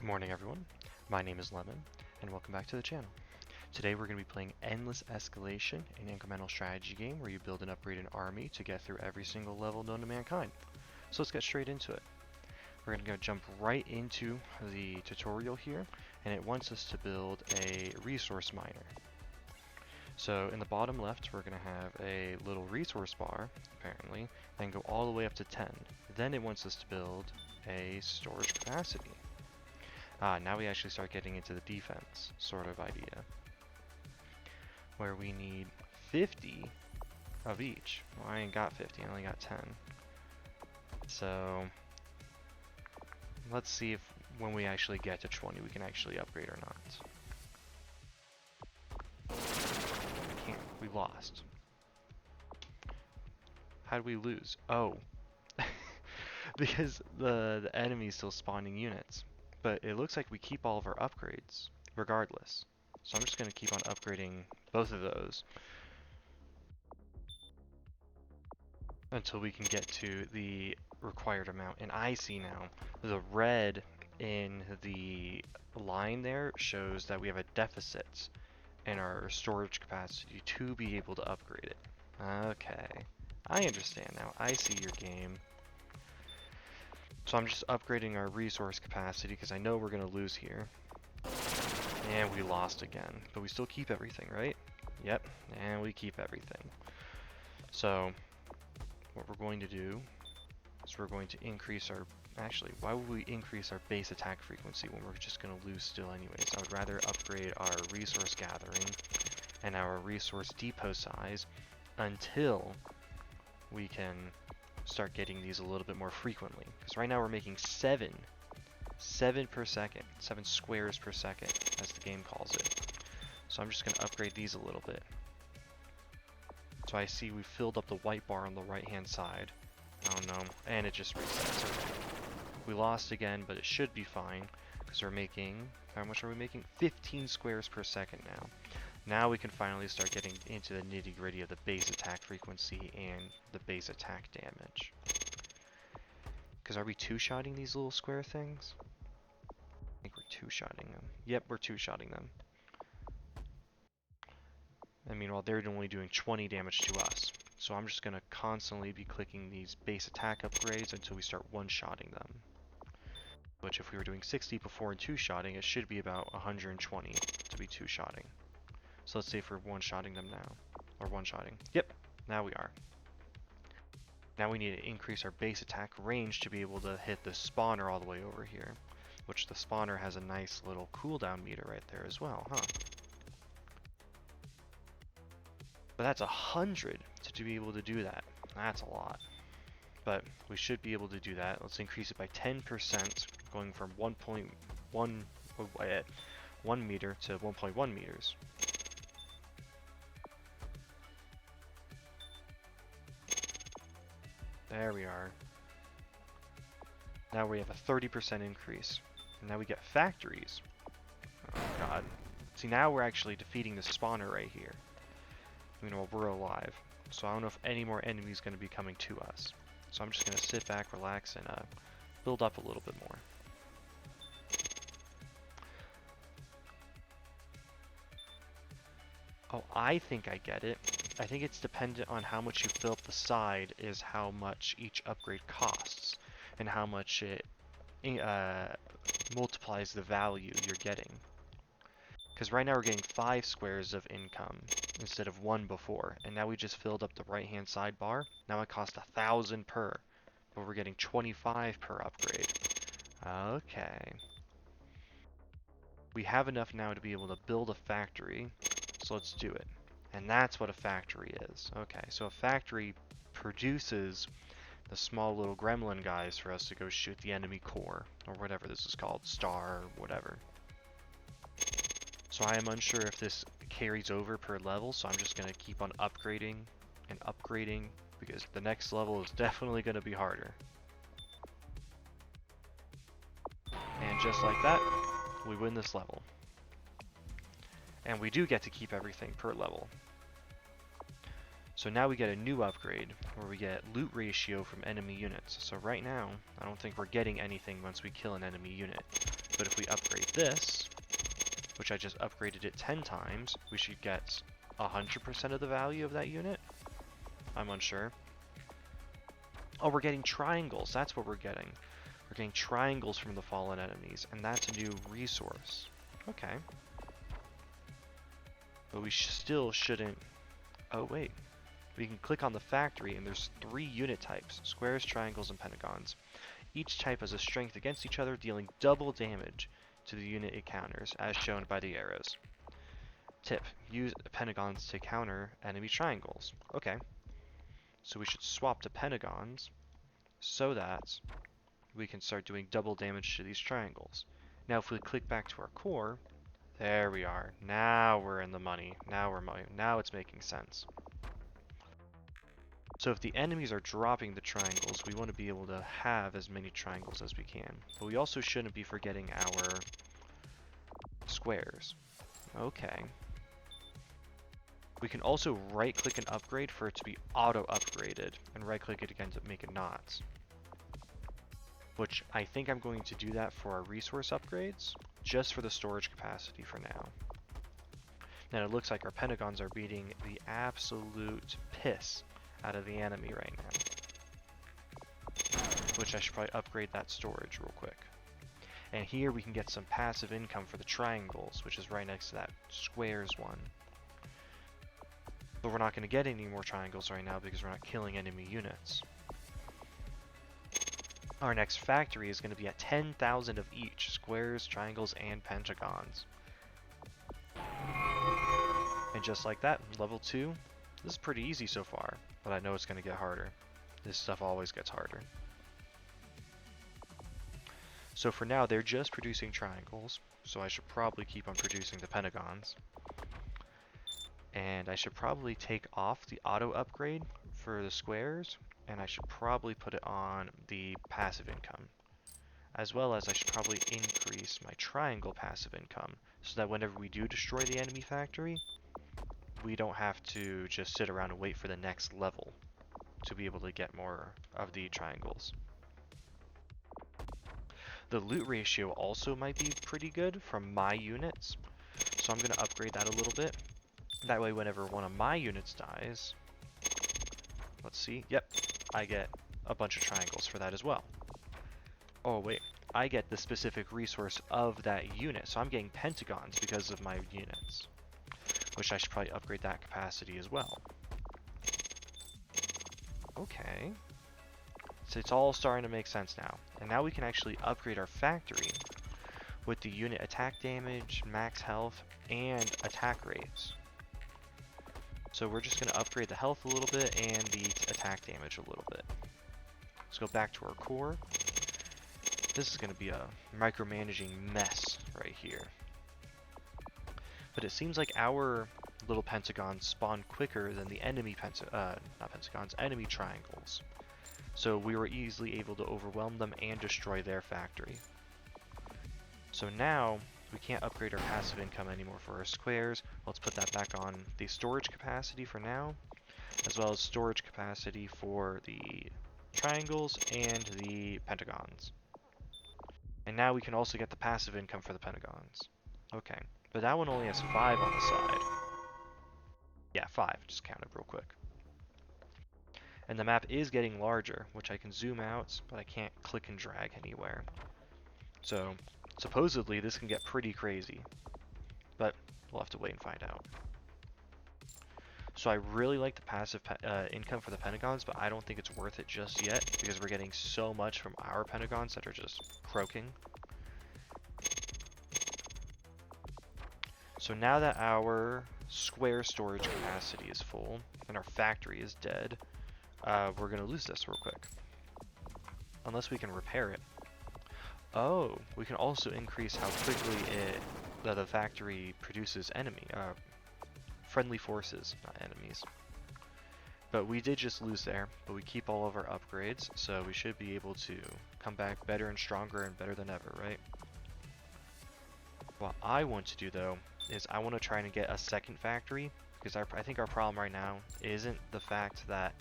Good morning everyone, my name is Lemon, and welcome back to the channel. Today we're going to be playing Endless Escalation, an incremental strategy game where you build and upgrade an army to get through every single level known to mankind. So let's get straight into it. We're going to jump right into the tutorial here, and it wants us to build a resource miner. So in the bottom left we're going to have a little resource bar, apparently, then go all the way up to 10. Then it wants us to build a storage capacity. Now we actually start getting into the defense sort of idea, where we need 50 of each. Well, I ain't got 50, I only got 10. So let's see if when we actually get to 20 we can actually upgrade or not. We can't, we lost. How did we lose? Oh, because the enemy's still spawning units. But it looks like we keep all of our upgrades, regardless. So I'm just going to keep on upgrading both of those until we can get to the required amount. And I see now the red in the line there shows that we have a deficit in our storage capacity to be able to upgrade it. Okay, I understand now. I see your game. So I'm just upgrading our resource capacity because I know we're going to lose here. And we lost again. But we still keep everything, right? Yep, and we keep everything. So what we're going to do is we're going to increase our... Actually, why would we increase our base attack frequency when we're just going to lose still anyways? I would rather upgrade our resource gathering and our resource depot size until we can start getting these a little bit more frequently, because right now we're making 7 per second, 7 squares per second as the game calls it. So I'm just going to upgrade these a little bit. So I see we filled up the white bar on the right hand side. I don't know, and it just resets. Okay. We lost again, but it should be fine because we're making, how much are we making? 15 squares per second now. Now we can finally start getting into the nitty-gritty of the base attack frequency and the base attack damage. Because are we two-shotting these little square things? I think we're two-shotting them. Yep, we're two-shotting them. And meanwhile, they're only doing 20 damage to us. So I'm just going to constantly be clicking these base attack upgrades until we start one-shotting them. Which if we were doing 60 before and two-shotting, it should be about 120 to be two-shotting. So let's see if we're one-shotting them now. Or one-shotting. Yep, now we are. Now we need to increase our base attack range to be able to hit the spawner all the way over here. Which the spawner has a nice little cooldown meter right there as well, huh? But that's 100 to be able to do that. That's a lot. But we should be able to do that. Let's increase it by 10%, going from 1 meter to 1.1 meters. There we are. Now we have a 30% increase. And now we get factories. Oh god. See, now we're actually defeating the spawner right here. Meanwhile, we're alive. So I don't know if any more enemies going to be coming to us. So I'm just going to sit back, relax, and build up a little bit more. Oh, I think I get it. I think it's dependent on how much you fill up the side is how much each upgrade costs. And how much it multiplies the value you're getting. Because right now we're getting 5 squares of income instead of 1 before. And now we just filled up the right hand side bar. Now it costs 1,000 per. But we're getting 25 per upgrade. Okay. We have enough now to be able to build a factory. So let's do it. And that's what a factory is. Okay, so a factory produces the small little gremlin guys for us to go shoot the enemy core. Or whatever this is called. Star, whatever. So I am unsure if this carries over per level, so I'm just going to keep on upgrading and upgrading, because the next level is definitely going to be harder. And just like that, we win this level. And we do get to keep everything per level. So now we get a new upgrade, where we get loot ratio from enemy units. So right now, I don't think we're getting anything once we kill an enemy unit. But if we upgrade this, which I just upgraded it 10 times, we should get 100% of the value of that unit? I'm unsure. Oh, we're getting triangles. That's what we're getting. We're getting triangles from the fallen enemies, and that's a new resource. Okay. But we still shouldn't... Oh, wait. We can click on the factory, and there's 3 unit types: squares, triangles, and pentagons. Each type has a strength against each other, dealing double damage to the unit it counters, as shown by the arrows. Tip: use pentagons to counter enemy triangles. Okay. So we should swap to pentagons so that we can start doing double damage to these triangles. Now if we click back to our core, there we are. Now we're in the money. Now it's making sense. So if the enemies are dropping the triangles, we want to be able to have as many triangles as we can. But we also shouldn't be forgetting our squares. Okay. We can also right-click an upgrade for it to be auto-upgraded, and right-click it again to make it not. Which I think I'm going to do that for our resource upgrades, just for the storage capacity for now. Now it looks like our pentagons are beating the absolute piss out of the enemy right now. Which I should probably upgrade that storage real quick. And here we can get some passive income for the triangles, which is right next to that squares one. But we're not going to get any more triangles right now because we're not killing enemy units. Our next factory is going to be at 10,000 of each: squares, triangles, and pentagons. And just like that, level 2. This is pretty easy so far, but I know it's going to get harder. This stuff always gets harder. So for now, they're just producing triangles, so I should probably keep on producing the pentagons. And I should probably take off the auto upgrade for the squares, and I should probably put it on the passive income. As well as I should probably increase my triangle passive income, so that whenever we do destroy the enemy factory, we don't have to just sit around and wait for the next level to be able to get more of the triangles. The loot ratio also might be pretty good from my units, so I'm going to upgrade that a little bit. That way whenever one of my units dies, let's see, yep, I get a bunch of triangles for that as well. Oh wait, I get the specific resource of that unit, so I'm getting pentagons because of my units, which I should probably upgrade that capacity as well. Okay, so it's all starting to make sense now. And now we can actually upgrade our factory with the unit attack damage, max health, and attack rates. So we're just going to upgrade the health a little bit and the attack damage a little bit. Let's go back to our core. This is going to be a micromanaging mess right here. But it seems like our little pentagons spawn quicker than the enemy enemy triangles. So we were easily able to overwhelm them and destroy their factory. So now we can't upgrade our passive income anymore for our squares. Let's put that back on the storage capacity for now, as well as storage capacity for the triangles and the pentagons. And now we can also get the passive income for the pentagons. Okay, but that one only has 5 on the side. Yeah, 5, just counted real quick. And the map is getting larger, which I can zoom out, but I can't click and drag anywhere. So supposedly this can get pretty crazy, but we'll have to wait and find out. So I really like the passive income for the pentagons, but I don't think it's worth it just yet because we're getting so much from our pentagons that are just croaking. So now that our square storage capacity is full and our factory is dead, we're going to lose this real quick. Unless we can repair it. Oh, we can also increase how quickly the factory produces friendly forces, not enemies. But we did just lose there, but we keep all of our upgrades, so we should be able to come back better and stronger and better than ever, right? What I want to do though, is I want to try and get a second factory, because I think our problem right now isn't the fact that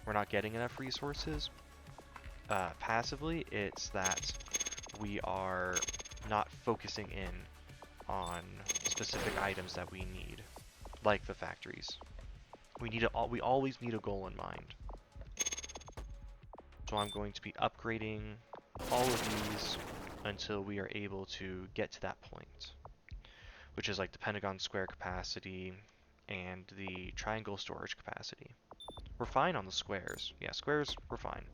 we're not getting enough resources passively, it's that we are not focusing in on specific items that we need, like the factories. We always need a goal in mind. So I'm going to be upgrading all of these until we are able to get to that point, which is like the Pentagon square capacity and the triangle storage capacity. We're fine on the squares. Yeah, squares, we're fine.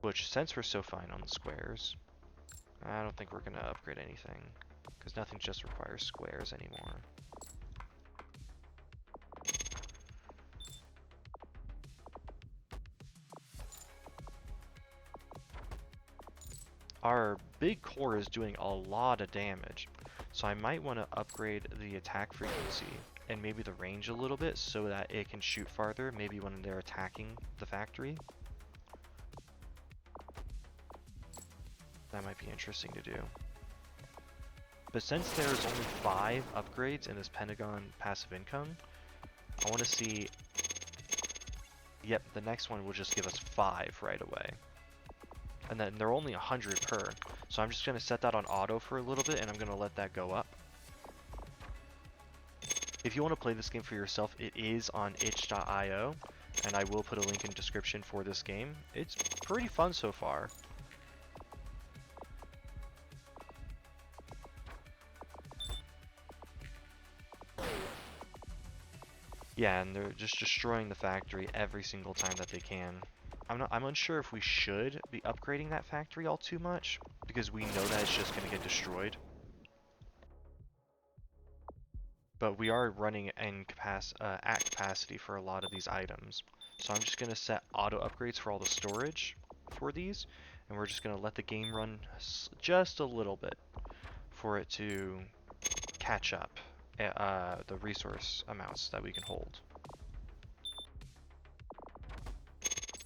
Which, since we're so fine on the squares, I don't think we're going to upgrade anything, because nothing just requires squares anymore. Our big core is doing a lot of damage, so I might want to upgrade the attack frequency and maybe the range a little bit so that it can shoot farther, maybe when they're attacking the factory. That might be interesting to do. But since there's only 5 upgrades in this Pentagon passive income, I want to see... Yep, the next one will just give us 5 right away. And then they're only 100 per. So I'm just going to set that on auto for a little bit, and I'm going to let that go up. If you want to play this game for yourself, it is on itch.io, and I will put a link in the description for this game. It's pretty fun so far. Yeah, and they're just destroying the factory every single time that they can. I'm unsure if we should be upgrading that factory all too much, because we know that it's just going to get destroyed. But we are running in at capacity for a lot of these items. So I'm just going to set auto upgrades for all the storage for these, and we're just going to let the game run just a little bit for it to catch up the resource amounts that we can hold.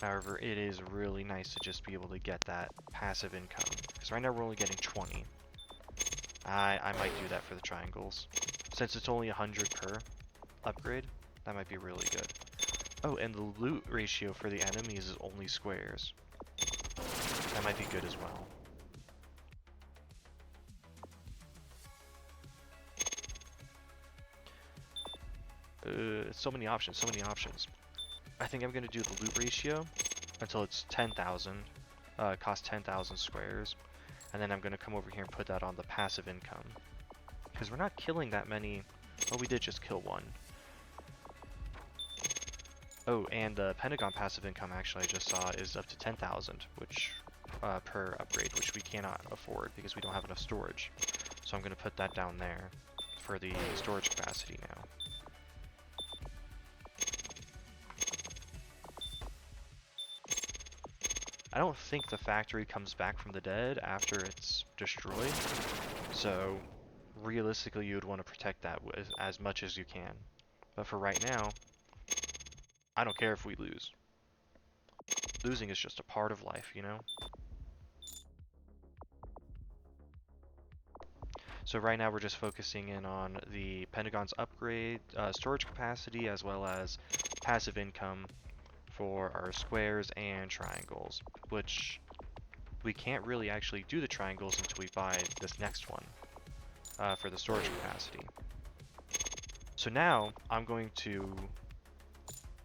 However, it is really nice to just be able to get that passive income, because right now we're only getting 20. I might do that for the triangles. Since it's only 100 per upgrade, that might be really good. Oh, and the loot ratio for the enemies is only squares. That might be good as well. So many options, so many options. I think I'm going to do the loot ratio until it's 10,000, cost 10,000 squares, and then I'm going to come over here and put that on the passive income. Because we're not killing that many. Oh, we did just kill one. Oh, and the Pentagon passive income, actually, I just saw, is up to 10,000, which per upgrade, which we cannot afford because we don't have enough storage. So I'm going to put that down there for the storage capacity now. I don't think the factory comes back from the dead after it's destroyed, so realistically you would want to protect that as much as you can. But for right now, I don't care if we lose. Losing is just a part of life, you know? So right now we're just focusing in on the Pentagon's upgrade, storage capacity, as well as passive income for our squares and triangles, which we can't really actually do the triangles until we buy this next one for the storage capacity. So now I'm going to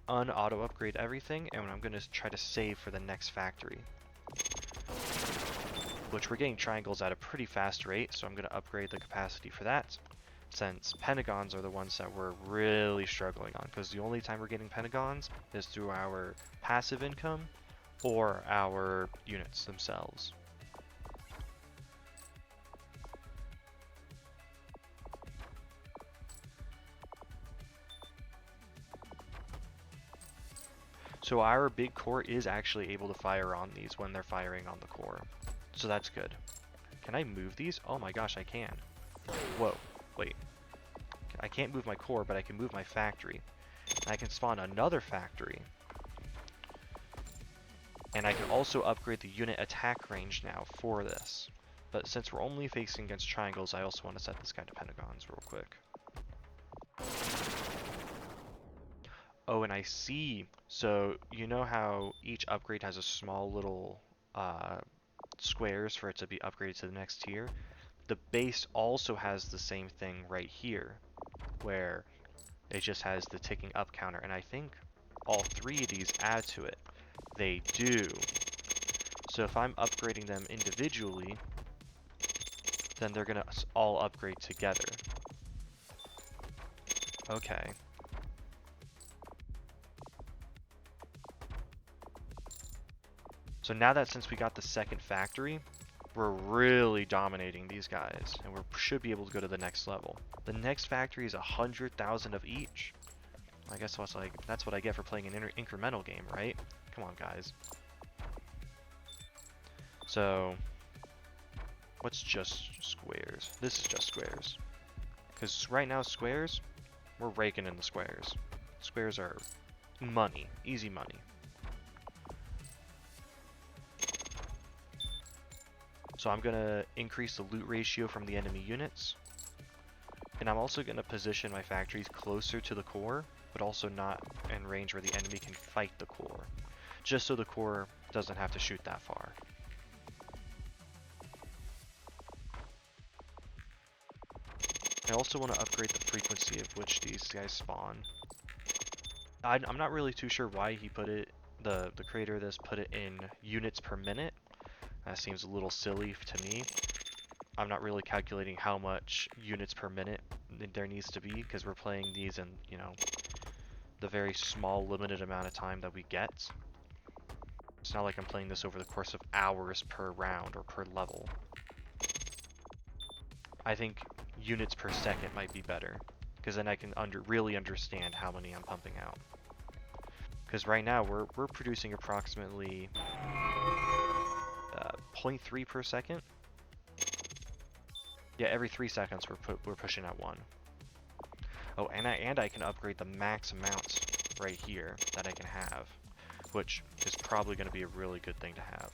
un-auto upgrade everything, and I'm going to try to save for the next factory, which we're getting triangles at a pretty fast rate, so I'm going to upgrade the capacity for that, since pentagons are the ones that we're really struggling on, because the only time we're getting pentagons is through our passive income or our units themselves. So our big core is actually able to fire on these when they're firing on the core. So that's good. Can I move these? Oh my gosh, I can. Whoa, wait. I can't move my core, but I can move my factory. And I can spawn another factory. And I can also upgrade the unit attack range now for this. But since we're only facing against triangles, I also want to set this guy to pentagons real quick. Oh, and I see. So, you know how each upgrade has a small little squares for it to be upgraded to the next tier, the base also has the same thing right here, where it just has the ticking up counter, and I think all three of these add to it. They do. So if I'm upgrading them individually, then they're gonna all upgrade together. Okay. So now that since we got the second factory, we're really dominating these guys, and we should be able to go to the next level. The next factory is 100,000 of each. I guess that's what I get for playing an incremental game, right? Come on, guys. So, what's just squares? This is just squares. Because right now, squares, we're raking in the squares. Squares are money, easy money. So I'm going to increase the loot ratio from the enemy units. And I'm also going to position my factories closer to the core, but also not in range where the enemy can fight the core. Just so the core doesn't have to shoot that far. I also want to upgrade the frequency of which these guys spawn. I'm not really too sure why he put it, the creator of this put it in units per minute. That seems a little silly to me. I'm not really calculating how much units per minute there needs to be, because we're playing these in, you know, the very small limited amount of time that we get. It's not like I'm playing this over the course of hours per round or per level. I think units per second might be better, because then I can really understand how many I'm pumping out. Because right now we're producing approximately 0.3 per second. Yeah, every 3 seconds we're pushing out one. Oh, and I can upgrade the max amounts right here that I can have, which is probably going to be a really good thing to have.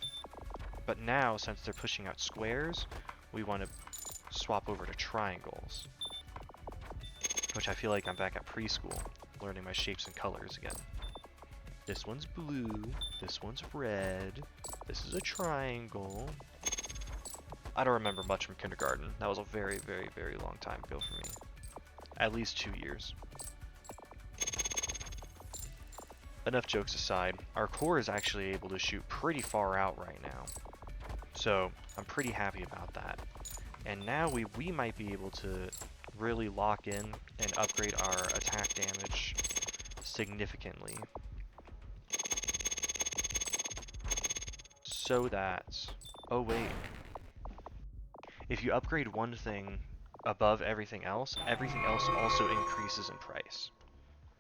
But now, since they're pushing out squares, we want to swap over to triangles, which I feel like I'm back at preschool, learning my shapes and colors again. This one's blue, this one's red, this is a triangle. I don't remember much from kindergarten. That was a very, very, very long time ago for me. At least 2 years. Enough jokes aside, our core is actually able to shoot pretty far out right now. So I'm pretty happy about that. And now we might be able to really lock in and upgrade our attack damage significantly. So that... Oh wait. If you upgrade one thing above everything else also increases in price.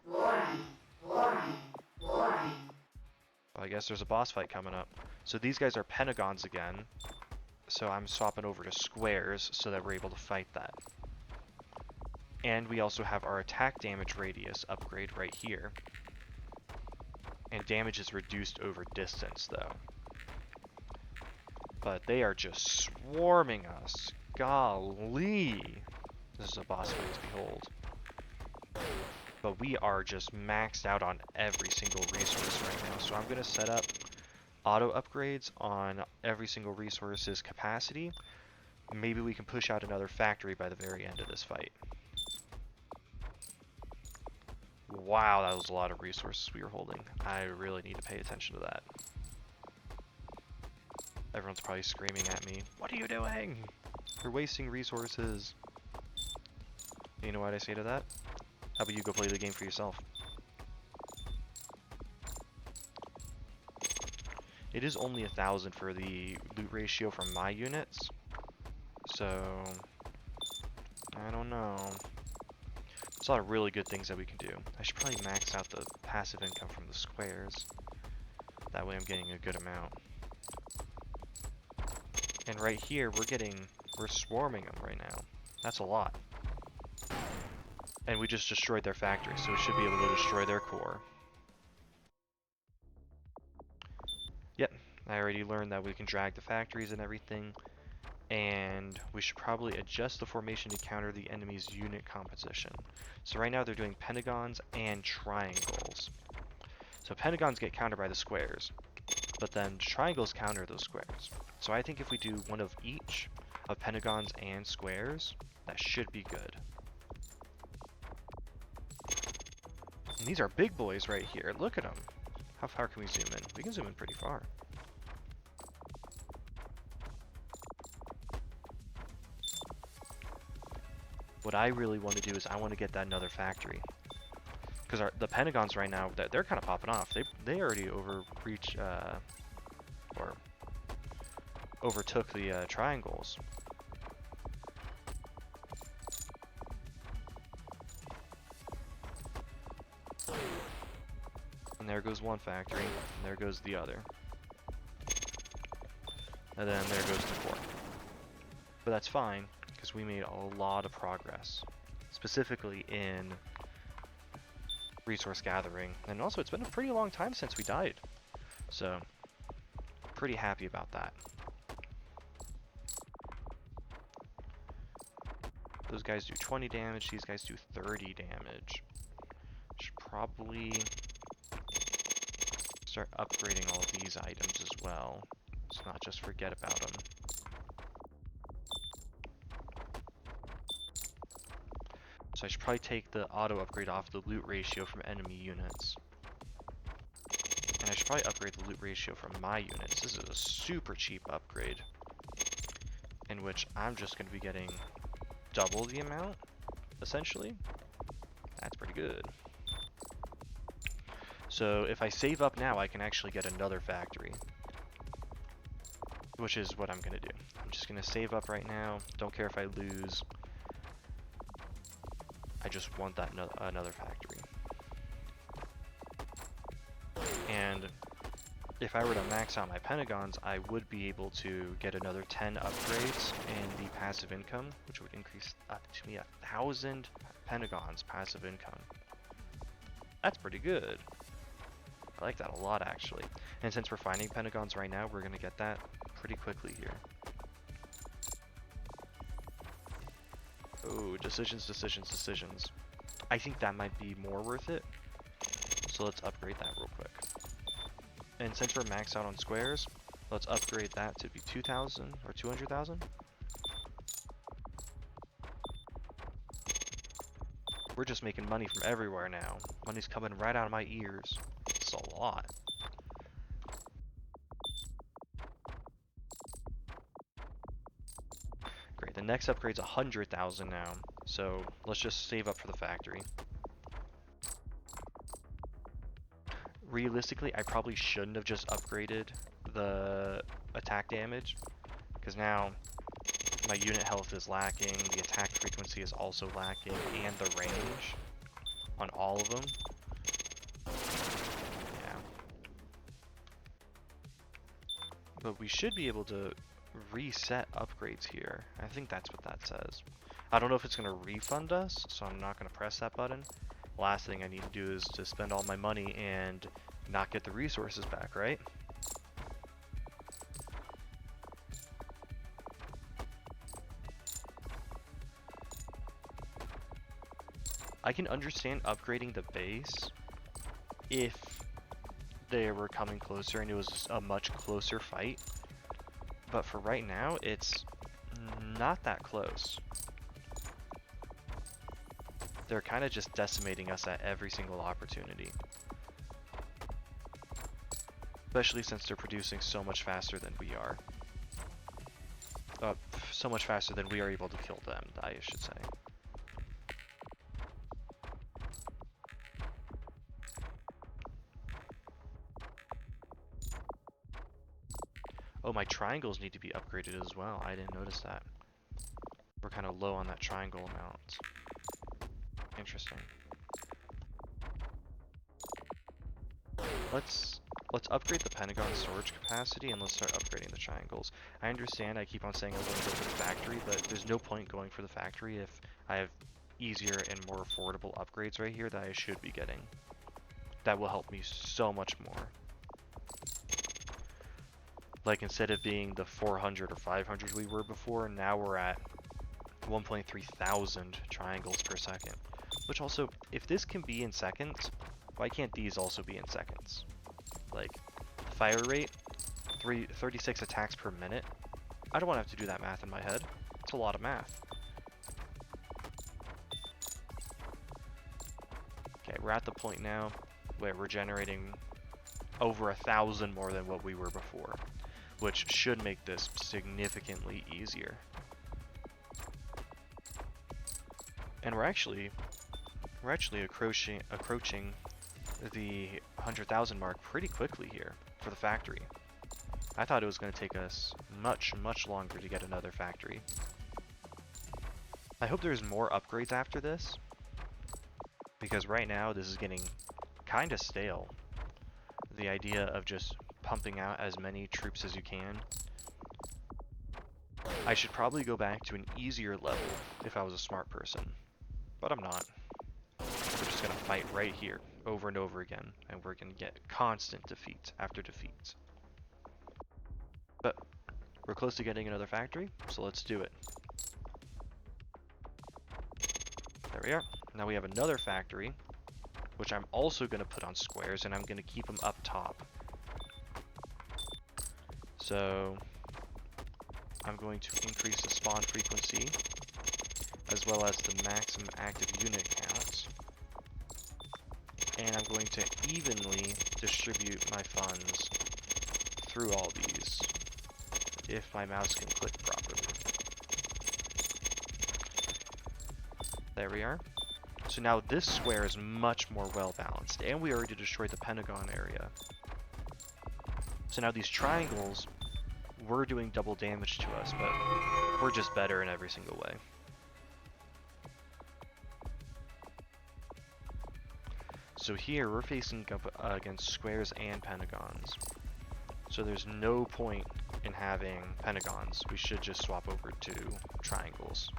Well, I guess there's a boss fight coming up. So these guys are pentagons again. So I'm swapping over to squares so that we're able to fight that. And we also have our attack damage radius upgrade right here. And damage is reduced over distance though. But they are just swarming us. Golly. This is a boss fight to behold. But we are just maxed out on every single resource right now. So I'm going to set up auto upgrades on every single resource's capacity. Maybe we can push out another factory by the very end of this fight. Wow, that was a lot of resources we were holding. I really need to pay attention to that. Everyone's probably screaming at me, "What are you doing? You're wasting resources." You know what I say to that? How about you go play the game for yourself? It is only 1,000 for the loot ratio from my units. So, I don't know. There's a lot of really good things that we can do. I should probably max out the passive income from the squares. That way I'm getting a good amount. And right here, we're swarming them right now. That's a lot. And we just destroyed their factory, so we should be able to destroy their core. Yep, I already learned that we can drag the factories and everything. And we should probably adjust the formation to counter the enemy's unit composition. So right now they're doing pentagons and triangles. So pentagons get countered by the squares. but then triangles counter those squares. So I think if we do one of each, of pentagons and squares, that should be good. And these are big boys right here. Look at them. How far can we zoom in? We can zoom in pretty far. What I really want to do is I want to get that another factory. Because the pentagons right now, they're kind of popping off. They already overreach, or overtook the triangles. And there goes one factory, and there goes the other. And then there goes the fourth. But that's fine, because we made a lot of progress. Specifically in resource gathering. And also, it's been a pretty long time since we died. So, pretty happy about that. Those guys do 20 damage, these guys do 30 damage. Should probably start upgrading all of these items as well. Let's not just forget about them. So I should probably take the auto upgrade off the loot ratio from enemy units. And I should probably upgrade the loot ratio from my units. This is a super cheap upgrade, in which I'm just going to be getting double the amount, essentially. That's pretty good. So if I save up now, I can actually get another factory, which is what I'm going to do. I'm just going to save up right now. Don't care if I lose. I just want that another factory. And if I were to max out my pentagons, I would be able to get another 10 upgrades in the passive income, which would increase up to me 1,000 pentagons passive income. That's pretty good. I like that a lot, actually. And since we're finding pentagons right now, we're going to get that pretty quickly here. Oh, decisions, decisions, decisions. I think that might be more worth it. So let's upgrade that real quick. And since we're maxed out on squares, let's upgrade that to be 2,000 or 200,000. We're just making money from everywhere now. Money's coming right out of my ears. It's a lot. Great, the next upgrade's 100,000 now. So let's just save up for the factory. Realistically, I probably shouldn't have just upgraded the attack damage, because now my unit health is lacking, the attack frequency is also lacking, and the range on all of them. Yeah. But we should be able to reset upgrades here. I think that's what that says. I don't know if it's going to refund us, so I'm not going to press that button. Last thing I need to do is to spend all my money and not get the resources back, right? I can understand upgrading the base if they were coming closer and it was a much closer fight. But for right now, it's not that close. They're kind of just decimating us at every single opportunity. Especially since they're producing so much faster than we are. So much faster than we are able to kill them, I should say. Oh, my triangles need to be upgraded as well. I didn't notice that. We're kind of low on that triangle amount. Interesting. Let's upgrade the Pentagon storage capacity and let's start upgrading the triangles. I understand I keep on saying I'm going to go for the factory, but there's no point going for the factory if I have easier and more affordable upgrades right here that I should be getting. That will help me so much more. Like, instead of being the 400 or 500 we were before, now we're at 1,300 triangles per second. Which also, if this can be in seconds, why can't these also be in seconds? Like, fire rate 36 attacks per minute. I don't want to have to do that math in my head. It's a lot of math. Okay, we're at the point now where we're generating over 1,000 more than what we were before, which should make this significantly easier. And we're actually approaching the 100,000 mark pretty quickly here for the factory. I thought it was going to take us much longer to get another factory. I hope there's more upgrades after this, because right now this is getting kind of stale. The idea of just pumping out as many troops as you can. I should probably go back to an easier level if I was a smart person, but I'm not. We're just going to fight right here over and over again, and we're going to get constant defeat after defeat. But we're close to getting another factory, so let's do it. There we are. Now we have another factory, which I'm also going to put on squares, and I'm going to keep them up top. So I'm going to increase the spawn frequency, as well as the maximum active unit count. And I'm going to evenly distribute my funds through all these, if my mouse can click properly. There we are. So now this square is much more well balanced, and we already destroyed the Pentagon area. So now these triangles were doing double damage to us, but we're just better in every single way. So here we're facing up against squares and pentagons. So there's no point in having pentagons. We should just swap over to triangles.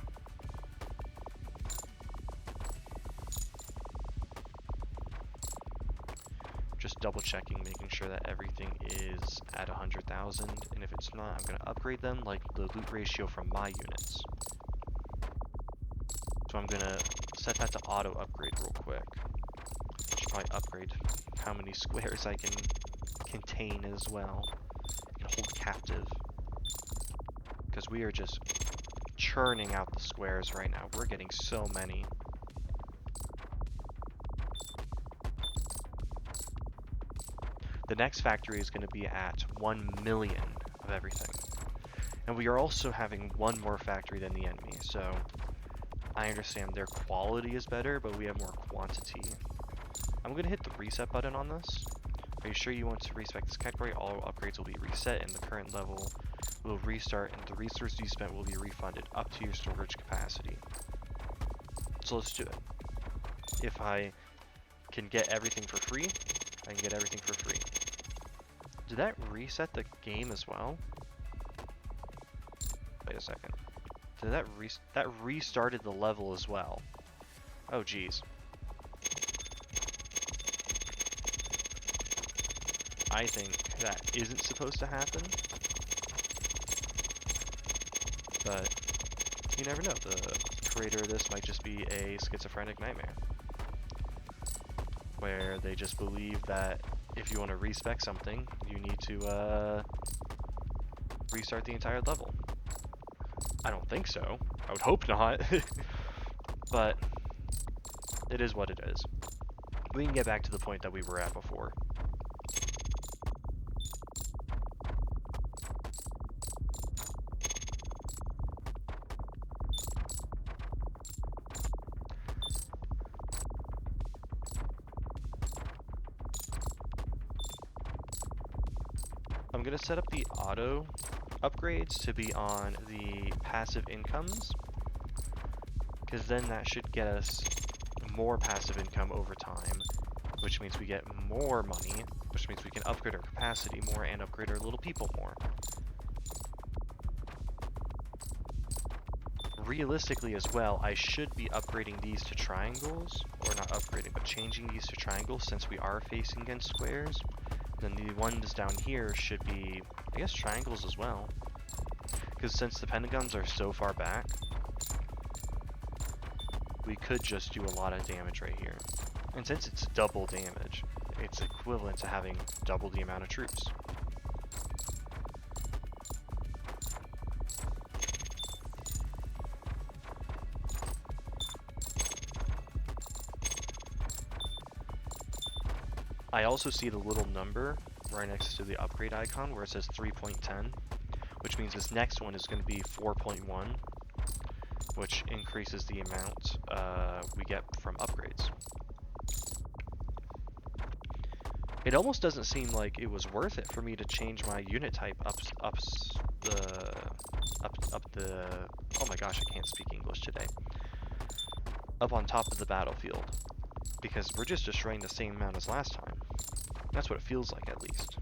Just double checking, making sure that everything is at 100,000, and if it's not, I'm going to upgrade them like the loot ratio from my units. So I'm going to set that to auto upgrade real quick. Should probably upgrade how many squares I can contain as well. I can hold captive. Because we are just churning out the squares right now. We're getting so many. The next factory is going to be at 1 million of everything. And we are also having one more factory than the enemy, so I understand their quality is better, but we have more quantity. I'm going to hit the reset button on this. Are you sure you want to respec this category? All upgrades will be reset and the current level will restart, and the resources you spent will be refunded up to your storage capacity. So let's do it. If I can get everything for free, I can get everything for free. Did that reset the game as well? Wait a second. Did that restarted the level as well? Oh geez. I think that isn't supposed to happen. But you never know. The creator of this might just be a schizophrenic nightmare, where they just believe that if you want to respec something, you need to restart the entire level. I don't think so. I would hope not. But it is what it is. We can get back to the point that we were at before. I'm going to set up the auto upgrades to be on the passive incomes, because then that should get us more passive income over time, which means we get more money, which means we can upgrade our capacity more and upgrade our little people more. Realistically as well, I should be upgrading these to triangles, or not upgrading, but changing these to triangles since we are facing against squares. Then the ones down here should be, I guess, triangles as well. Because since the pentagons are so far back, we could just do a lot of damage right here. And since it's double damage, it's equivalent to having double the amount of troops. I also see the little number right next to the upgrade icon where it says 3.10, which means this next one is going to be 4.1, which increases the amount we get from upgrades. It almost doesn't seem like it was worth it for me to change my unit type up the, oh my gosh, I can't speak English today, up on top of the battlefield, because we're just destroying the same amount as last time. That's what it feels like, at least.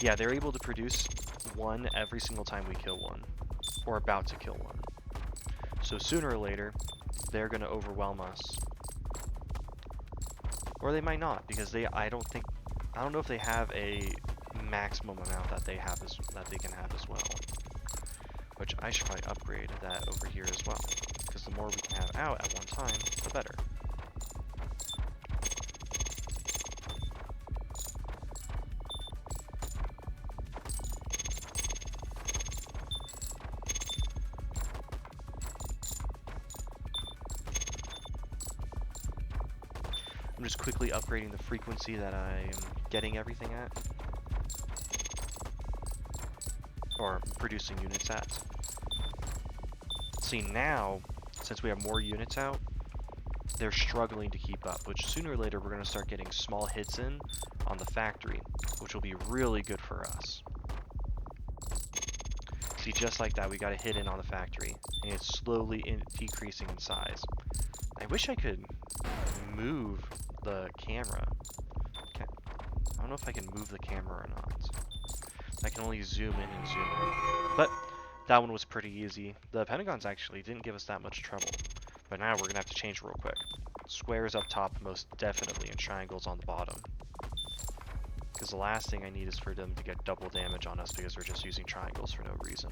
Yeah, they're able to produce one every single time we kill one, or about to kill one. So sooner or later, they're going to overwhelm us. Or they might not, because I don't know if they have a maximum amount that they can have as well. Which I should probably upgrade that over here as well, because the more we can have out at one time, the better. I'm just quickly upgrading the frequency that I'm getting everything at. Or producing units at. See, now, since we have more units out, they're struggling to keep up, which sooner or later we're going to start getting small hits in on the factory, which will be really good for us. See, just like that, we got a hit in on the factory, and it's slowly decreasing in size. I wish I could move the camera. I don't know if I can move the camera or not. I can only zoom in and zoom out. But that one was pretty easy. The Pentagons actually didn't give us that much trouble. But now we're going to have to change real quick. Squares up top most definitely, and triangles on the bottom. Because the last thing I need is for them to get double damage on us because we're just using triangles for no reason.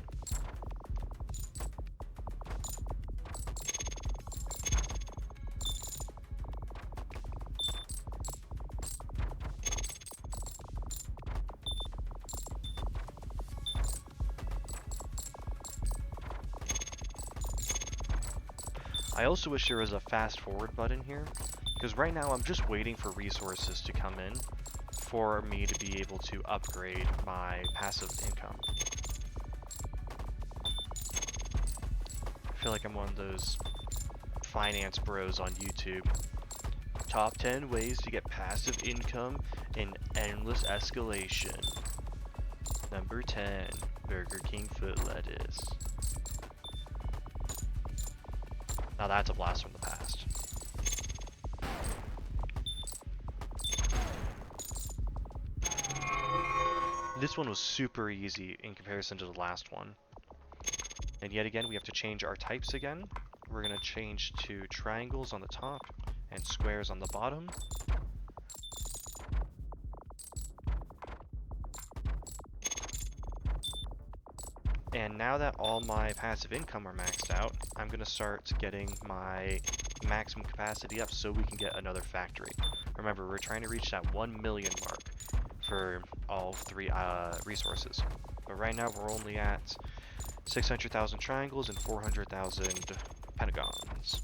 I also wish there was a fast forward button here, because right now I'm just waiting for resources to come in for me to be able to upgrade my passive income. I feel like I'm one of those finance bros on YouTube. Top 10 ways to get passive income in endless escalation. Number 10, Burger King foot lettuce. Now that's a blast from the past. This one was super easy in comparison to the last one. And yet again, we have to change our types again. We're going to change to triangles on the top and squares on the bottom. And now that all my passive income are maxed out, I'm going to start getting my maximum capacity up so we can get another factory. Remember, we're trying to reach that 1 million mark for all three resources. But right now we're only at 600,000 triangles and 400,000 pentagons.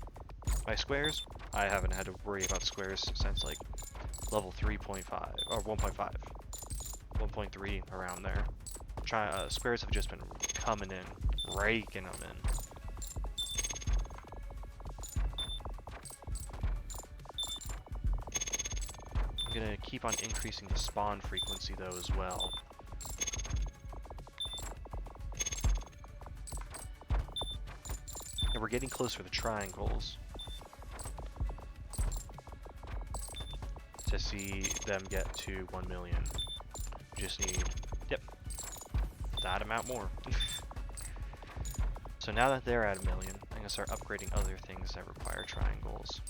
My squares, I haven't had to worry about squares since like level 3.5 or 1.5, 1.3 around there. Squares have just been coming in, raking them in. I'm gonna keep on increasing the spawn frequency though as well. And we're getting closer to triangles to see them get to 1 million. We just need, yep, that amount more. So now that they're at 1 million, I'm gonna start upgrading other things that require triangles.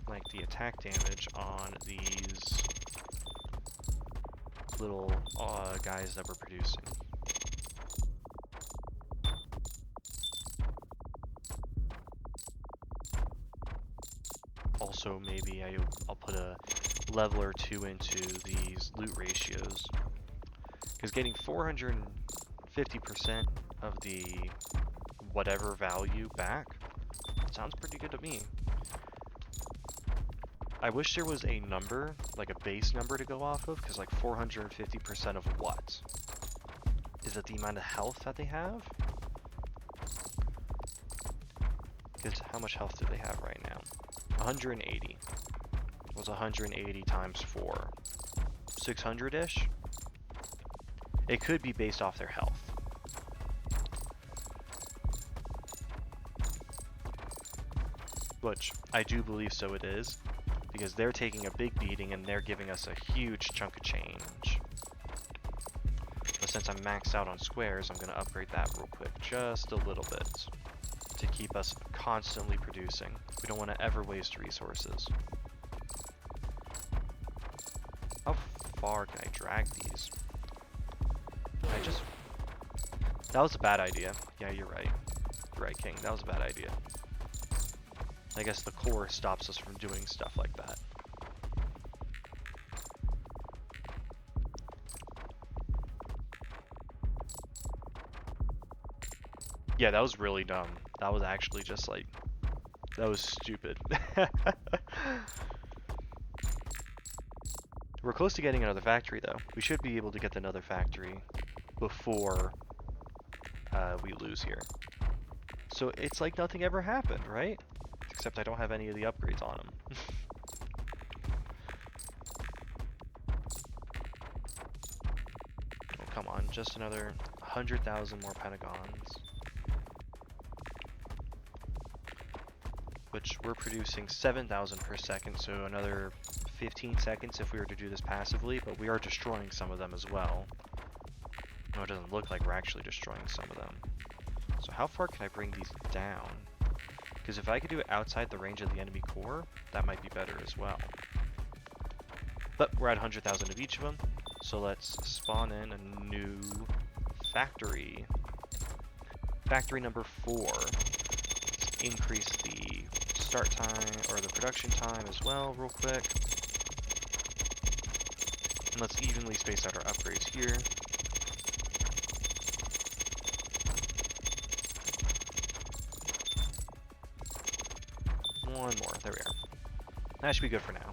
Like the attack damage on these little guys that we're producing. also maybe I'll put a level or two into these loot ratios. Because getting 450% of the whatever value back sounds pretty good to me. I wish there was a number, like a base number to go off of, because like 450% of what? Is it the amount of health that they have? Because how much health do they have right now? 180. Was 180 times 4? 600-ish? It could be based off their health. Which I do believe so it is, because they're taking a big beating and they're giving us a huge chunk of change. But since I'm maxed out on squares, I'm going to upgrade that real quick, just a little bit, to keep us constantly producing. We don't want to ever waste resources. How far can I drag these? That was a bad idea. Yeah, you're right. You're right, King. That was a bad idea. I guess the core stops us from doing stuff like that. Yeah, that was really dumb. That was actually just like... That was stupid. We're close to getting another factory, though. We should be able to get another factory before we lose here. So it's like nothing ever happened, right? Except I don't have any of the upgrades on them. Oh, come on, just another 100,000 more pentagons. Which we're producing 7,000 per second, so another 15 seconds if we were to do this passively, but we are destroying some of them as well. No, it doesn't look like we're actually destroying some of them. So how far can I bring these down? Because if I could do it outside the range of the enemy core, that might be better as well. But we're at 100,000 of each of them, so let's spawn in a new factory. Factory number 4. Let's increase the start time, or the production time as well, real quick. And let's evenly space out our upgrades here. One more, there we are. That should be good for now.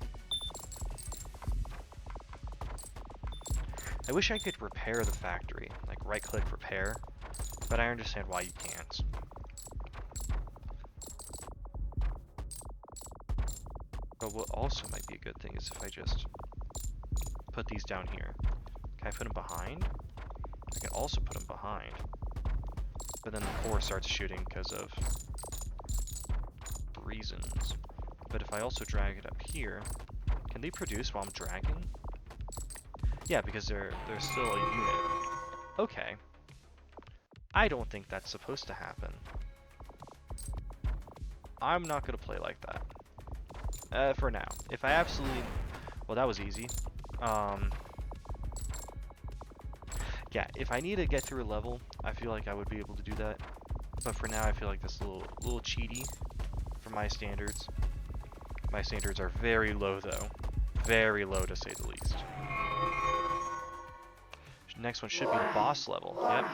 I wish I could repair the factory, like right-click repair, but I understand why you can't. But what also might be a good thing is if I just put these down here. Can I put them behind? I can also put them behind. But then the core starts shooting because of reasons. But if I also drag it up here, can they produce while I'm dragging? Yeah, because they're still a unit. Okay. I don't think that's supposed to happen. I'm not gonna play like that. For now. If I absolutely... Well, that was easy. Yeah, if I need to get through a level, I feel like I would be able to do that. But for now, I feel like this is a little cheaty for my standards. My standards are very low, though. Very low, to say the least. Next one should be the boss level. Yep.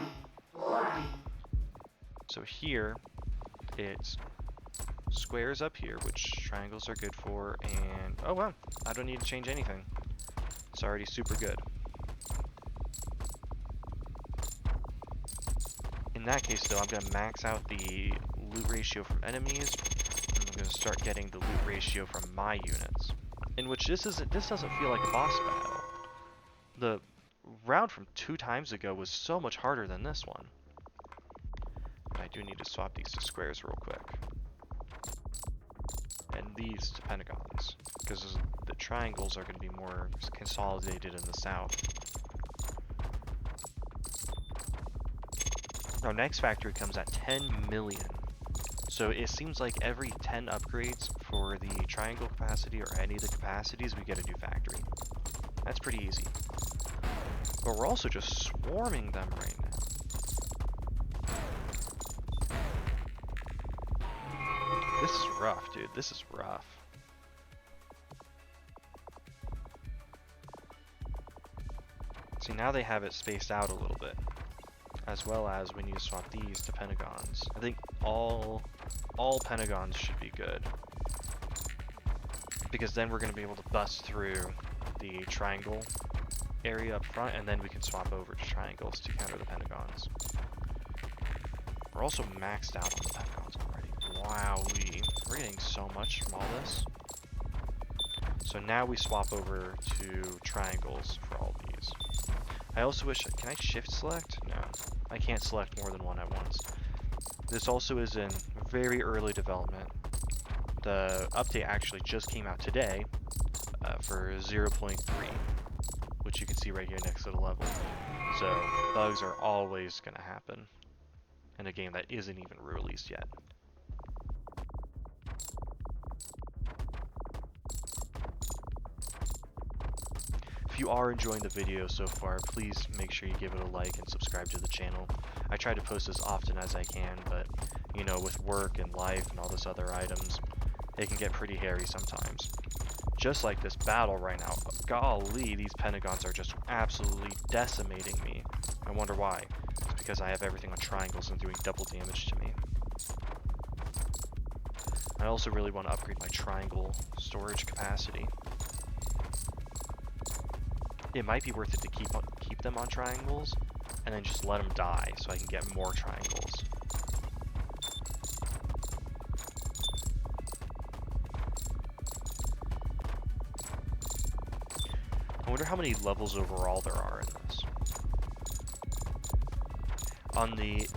So here, it's squares up here, which triangles are good for, and oh wow, I don't need to change anything. It's already super good. In that case though, I'm going to max out the loot ratio from enemies, and I'm going to start getting the loot ratio from my units. In which this doesn't feel like a boss battle. The round from 2 times ago was so much harder than this one. But I do need to swap these to squares real quick. And these to pentagons, because the triangles are going to be more consolidated in the south. Our next factory comes at 10 million. So it seems like every 10 upgrades for the triangle capacity or any of the capacities, we get a new factory. That's pretty easy. But we're also just swarming them right now. This is rough, dude. This is rough. See, now they have it spaced out a little bit, as well as we need to swap these to pentagons. I think all pentagons should be good, because then we're going to be able to bust through the triangle area up front, and then we can swap over to triangles to counter the pentagons. We're also maxed out on the pentagons already. Wowee. We're getting so much from all this. So now we swap over to triangles for all these. I also wish, can I shift select? No, I can't select more than one at once. This also is in very early development. The update actually just came out today for 0.3, which you can see right here next to the level. So bugs are always going to happen in a game that isn't even released yet. If you are enjoying the video so far, please make sure you give it a like and subscribe to the channel. I try to post as often as I can, but you know, with work and life and all this other items, it can get pretty hairy sometimes. Just like this battle right now, golly, these pentagons are just absolutely decimating me. I wonder why. It's because I have everything on triangles and doing double damage to me. I also really want to upgrade my triangle storage capacity. It might be worth it to keep them on triangles, and then just let them die so I can get more triangles. I wonder how many levels overall there are in this. On the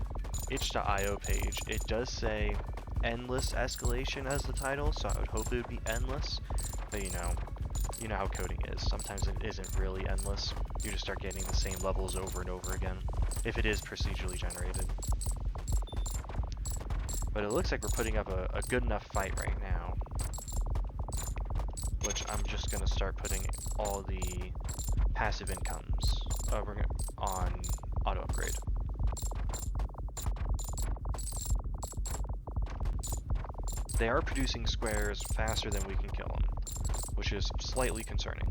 itch.io page, it does say endless escalation as the title, so I would hope it would be endless, but you know how coding is. Sometimes it isn't really endless. You just start getting the same levels over and over again, if it is procedurally generated. But it looks like we're putting up a good enough fight right now, which I'm just going to start putting all the passive incomes on auto upgrade. They are producing squares faster than we can kill them, which is slightly concerning.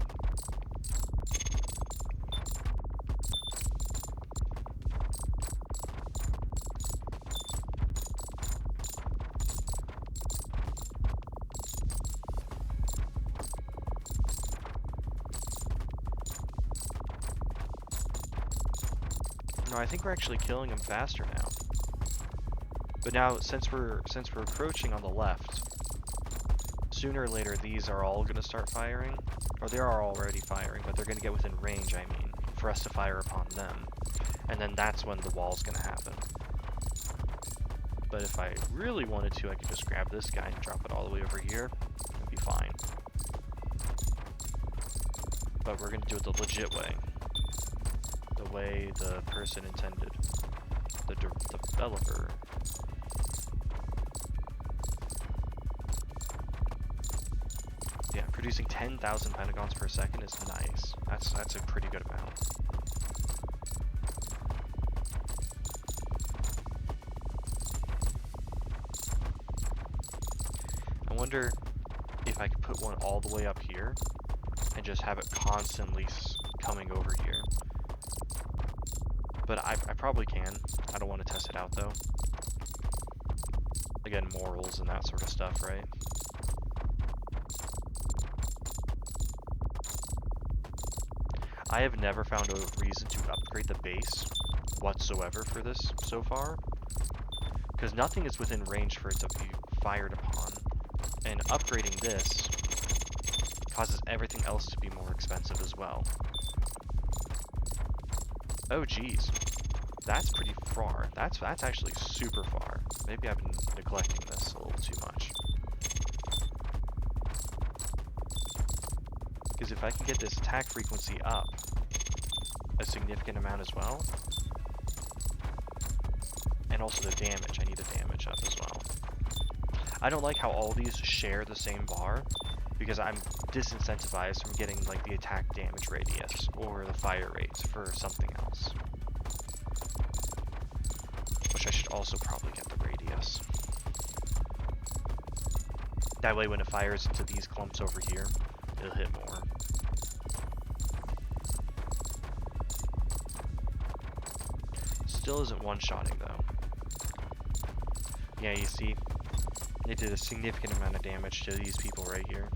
No, I think we're actually killing them faster now. But now, since we're approaching on the left, sooner or later these are all going to start firing, or they are already firing, but they're going to get within range, I mean, for us to fire upon them. And then that's when the wall's going to happen. But if I really wanted to, I could just grab this guy and drop it all the way over here. It'd be fine. But we're going to do it the legit way. The way the person intended. The developer. Yeah, producing 10,000 pentagons per second is nice. That's a pretty good amount. I wonder if I could put one all the way up here and just have it constantly coming over here. But I probably can. I don't want to test it out though. Again, morals and that sort of stuff, right? I have never found a reason to upgrade the base whatsoever for this so far, because nothing is within range for it to be fired upon, and upgrading this causes everything else to be more expensive as well. Oh geez, that's pretty far. That's actually super far. Maybe I've been neglecting this a little too much. Because if I can get this attack frequency up a significant amount as well, and also the damage, I need the damage up as well. I don't like how all these share the same bar, because I'm disincentivized from getting like the attack damage radius or the fire rate for something else. Which I should also probably get the radius. That way when it fires into these clumps over here, it'll hit more. still isn't one-shotting though. Yeah, you see, it did a significant amount of damage to these people right here.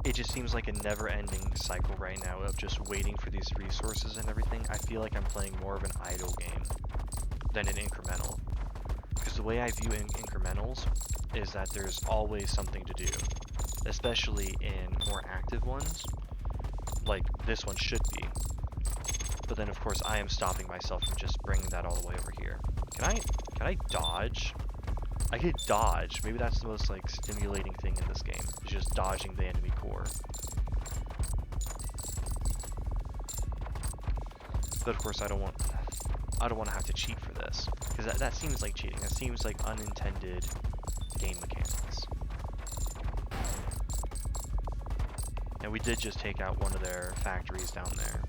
It just seems like a never-ending cycle right now of just waiting for these resources and everything. I feel like I'm playing more of an idle game than an incremental. Because the way I view incrementals is that there's always something to do, especially in more active ones, like this one should be. But then of course I am stopping myself from just bringing that all the way over here. Can I dodge? I could dodge. Maybe that's the most like stimulating thing in this game, is just dodging the enemy core. But of course I don't want to have to cheat for this, because that seems like cheating. That seems like unintended game mechanics. And we did just take out one of their factories down there.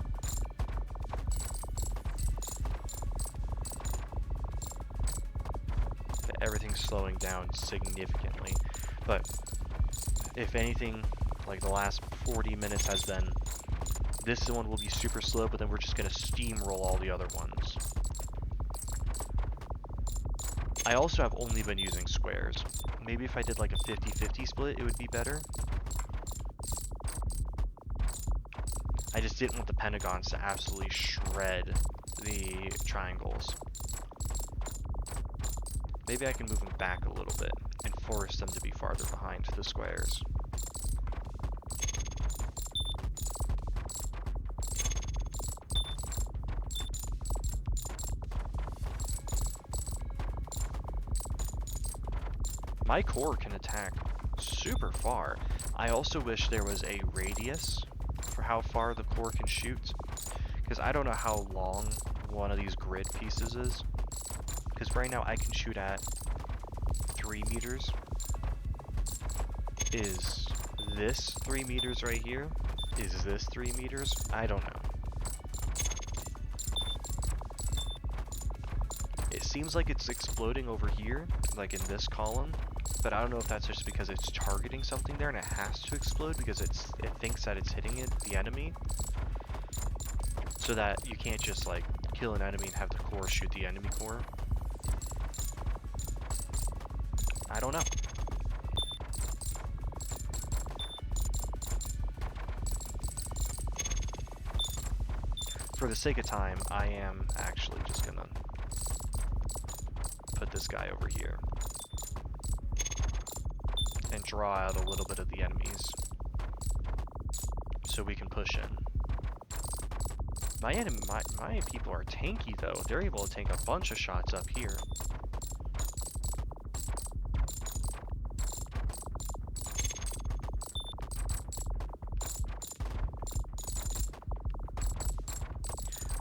Everything's slowing down significantly, but if anything, like the last 40 minutes has been, this one will be super slow, but then we're just going to steamroll all the other ones. I also have only been using squares. Maybe if I did like a 50-50 split, it would be better. I just didn't want the pentagons to absolutely shred the triangles. Maybe I can move them back a little bit and force them to be farther behind the squares. My core can attack super far. I also wish there was a radius for how far the core can shoot, because I don't know how long one of these grid pieces is. Because right now I can shoot at 3 meters. Is this 3 meters right here? Is this 3 meters? I don't know. It seems like it's exploding over here, like in this column, but I don't know if that's just because it's targeting something there and it has to explode because it thinks that it's hitting the enemy. So that you can't just like kill an enemy and have the core shoot the enemy core. I don't know. For the sake of time, I am actually just gonna put this guy over here and draw out a little bit of the enemies so we can push in. My people are tanky though. They're able to take a bunch of shots up here.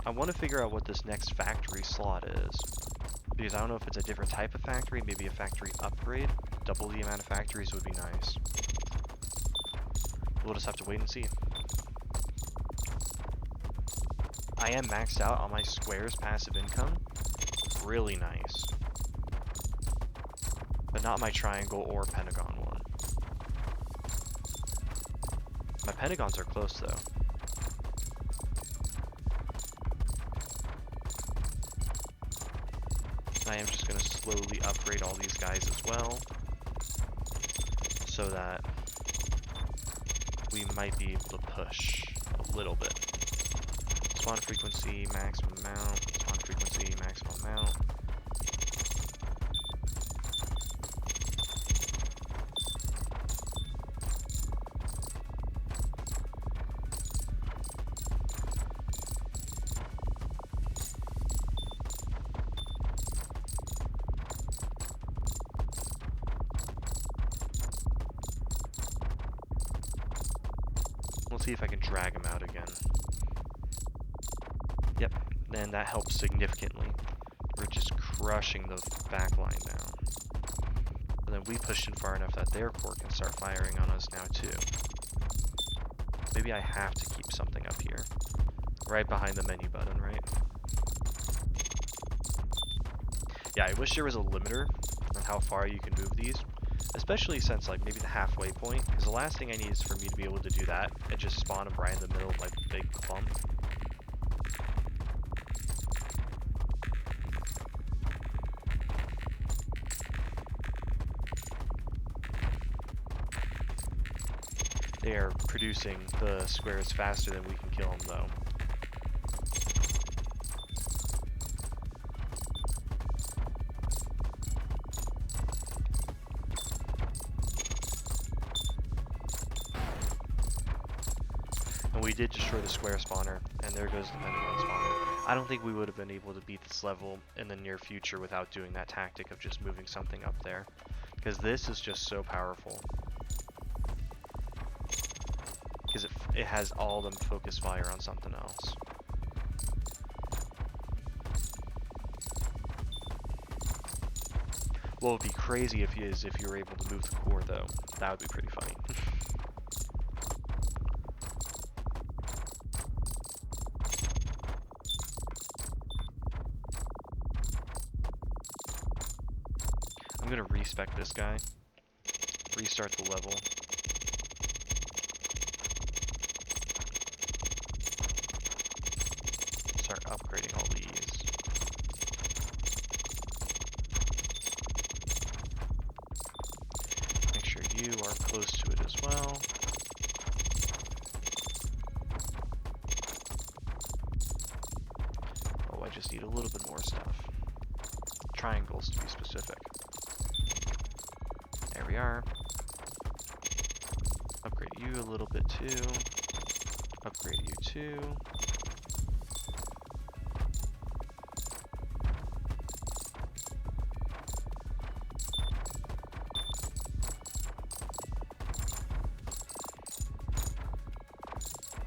I want to figure out what this next factory slot is, because I don't know if it's a different type of factory, maybe a factory upgrade. Double the amount of factories would be nice. We'll just have to wait and see. I am maxed out on my squares passive income. Really nice. But not my triangle or pentagon one. My pentagons are close though. I am just going to slowly upgrade all these guys as well, so that we might be able to push a little bit. Spawn frequency, maximum amount. Spawn frequency, maximum amount. Let's see if I can drag him out again. Yep, and that helps significantly. crushing the back line down. And then we pushed in far enough that their core can start firing on us now too. Maybe I have to keep something up here. Right behind the menu button, right? Yeah, I wish there was a limiter on how far you can move these. Especially since, like, maybe the halfway point. Because the last thing I need is for me to be able to do that and just spawn them right in the middle of my big clump. They are producing the squares faster than we can kill them, though. And we did destroy the square spawner, and there goes the pentagon spawner. I don't think we would have been able to beat this level in the near future without doing that tactic of just moving something up there. Because this is just so powerful. Because it has all them focus fire on something else. What would be crazy if you were able to move the core, though. That would be pretty funny. I'm gonna respec this guy. Restart the level. Start upgrading all these. Make sure you are close to it as well. Oh, I just need a little bit more stuff. Triangles to be specific. There we are. Upgrade you a little bit too. Upgrade you too.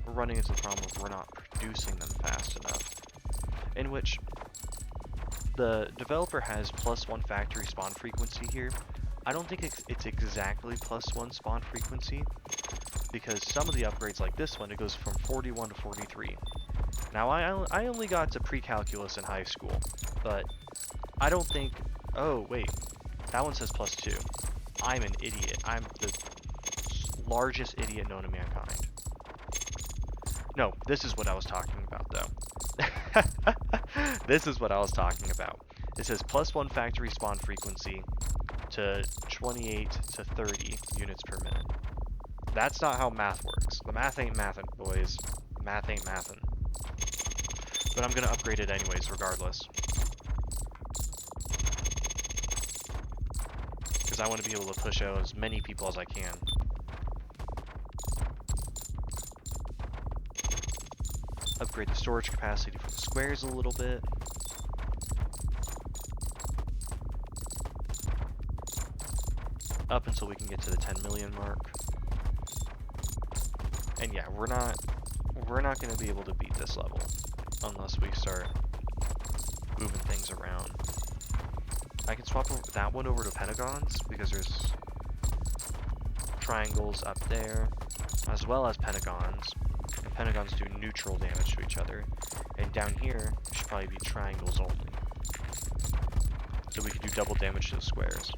We're running into the problem of we're not producing them fast enough. In which the developer has +1 factory spawn frequency here. I don't think it's exactly +1 spawn frequency, because some of the upgrades like this one, it goes from 41 to 43. Now I only got to pre-calculus in high school, but I don't think, oh wait, that one says +2. I'm an idiot. I'm the largest idiot known to mankind. No, this is what I was talking about though. This is what I was talking about. It says +1 factory spawn frequency to 28 to 30 units per minute. That's not how math works. The math ain't mathin', boys. Math ain't mathin'. But I'm gonna upgrade it anyways, regardless. Because I want to be able to push out as many people as I can. Upgrade the storage capacity for the squares a little bit. Up until we can get to the 10 million mark. And yeah, we're not going to be able to beat this level unless we start moving things around. I can swap that one over to pentagons because there's triangles up there as well as pentagons. And pentagons do neutral damage to each other. And down here should probably be triangles only. So we can do double damage to the squares.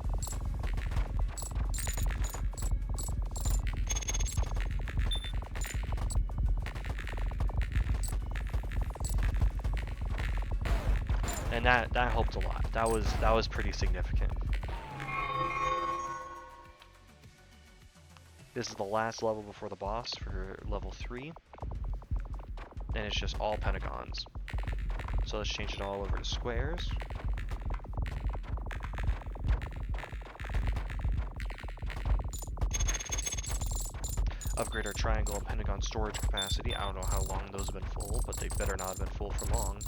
And that helped a lot. That was pretty significant. This is the last level before the boss for level 3. And it's just all pentagons. So let's change it all over to squares. Upgrade our triangle and pentagon storage capacity. I don't know how long those have been full, but they better not have been full for long.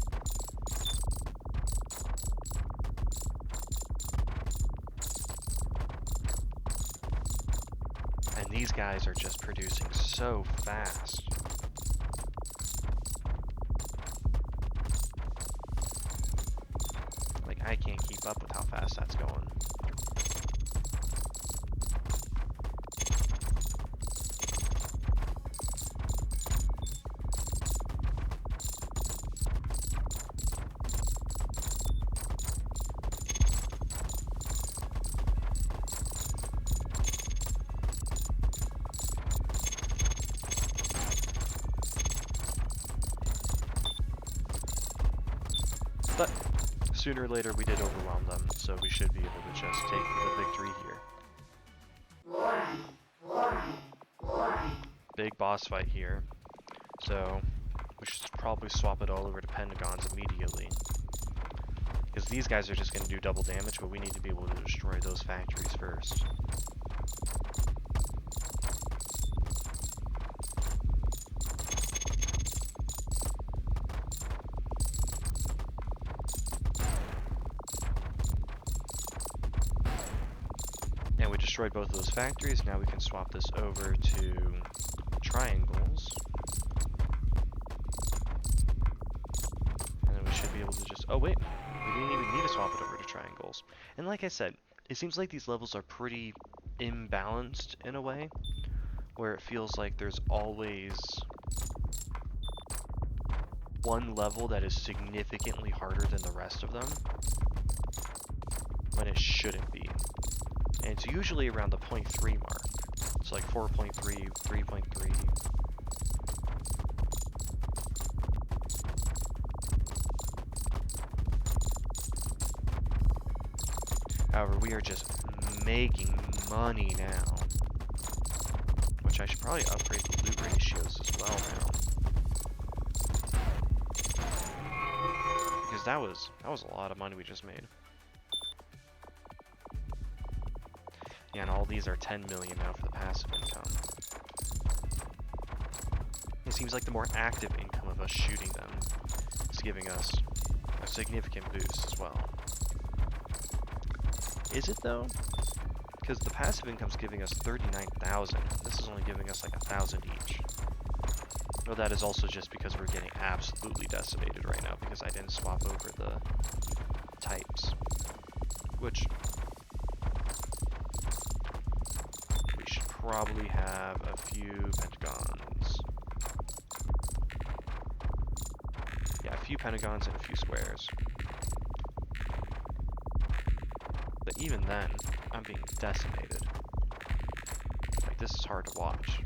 And these guys are just producing so fast. Like, I can't But sooner or later we did overwhelm them, so we should be able to just take the victory here. Big boss fight here. So we should probably swap it all over to Pentagons immediately. Because these guys are just going to do double damage, but we need to be able to destroy those factories first. And we destroyed both of those factories. Now we can swap this over to triangles. And then we should be able to just... Oh wait, we didn't even need to swap it over to triangles. And like I said, it seems like these levels are pretty imbalanced in a way, where it feels like there's always one level that is significantly harder than the rest of them, when it shouldn't be. And it's usually around the 0.3 mark. It's like 4.3, 3.3. However, we are just making money now. Which I should probably upgrade the loot ratios as well now. Because that was a lot of money we just made. Yeah, and all these are 10 million now for the passive income. It seems like the more active income of us shooting them is giving us a significant boost as well. Is it though? Because the passive income's giving us 39,000. This is only giving us like 1,000 each. Well, that is also just because we're getting absolutely decimated right now because I didn't swap over the types. Which we should probably have a few pentagons. Yeah, a few pentagons and a few squares. But even then, I'm being decimated. Like, this is hard to watch.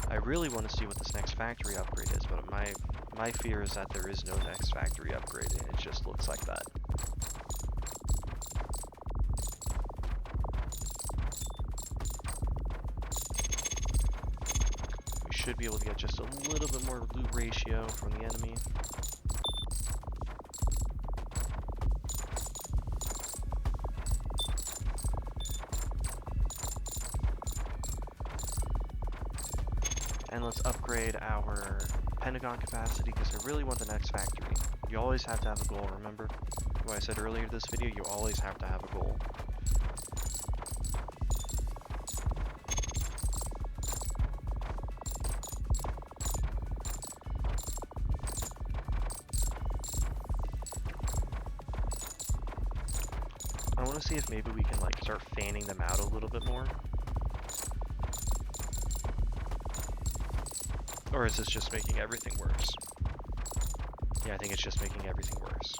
I really want to see what this next factory upgrade is, but my fear is that there is no next factory upgrade, and it just looks like that. We should be able to get just a little bit more loot ratio from the enemy. And let's upgrade our Pentagon capacity because I really want the next factory. You always have to have a goal, remember? What I said earlier in this video, you always have to have a goal. I want to see if maybe we can like start fanning them out a little bit more. Or is this just making everything worse? Yeah, I think it's just making everything worse.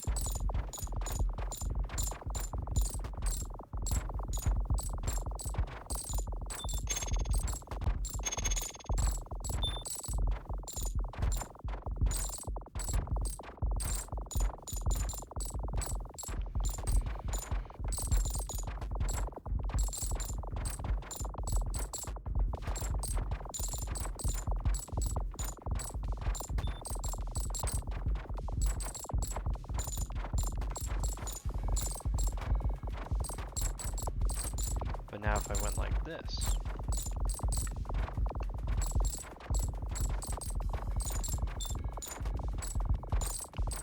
But now if I went like this,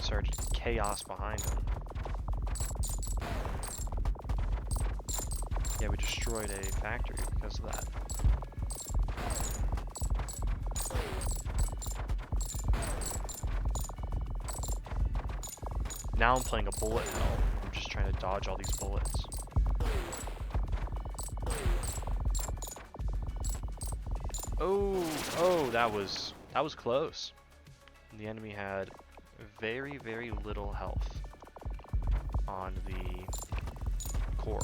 started chaos behind him. Yeah, we destroyed a factory because of that. Now I'm playing a bullet hell. I'm just trying to dodge all these bullets. Oh, that was close. The enemy had very, very little health on the core.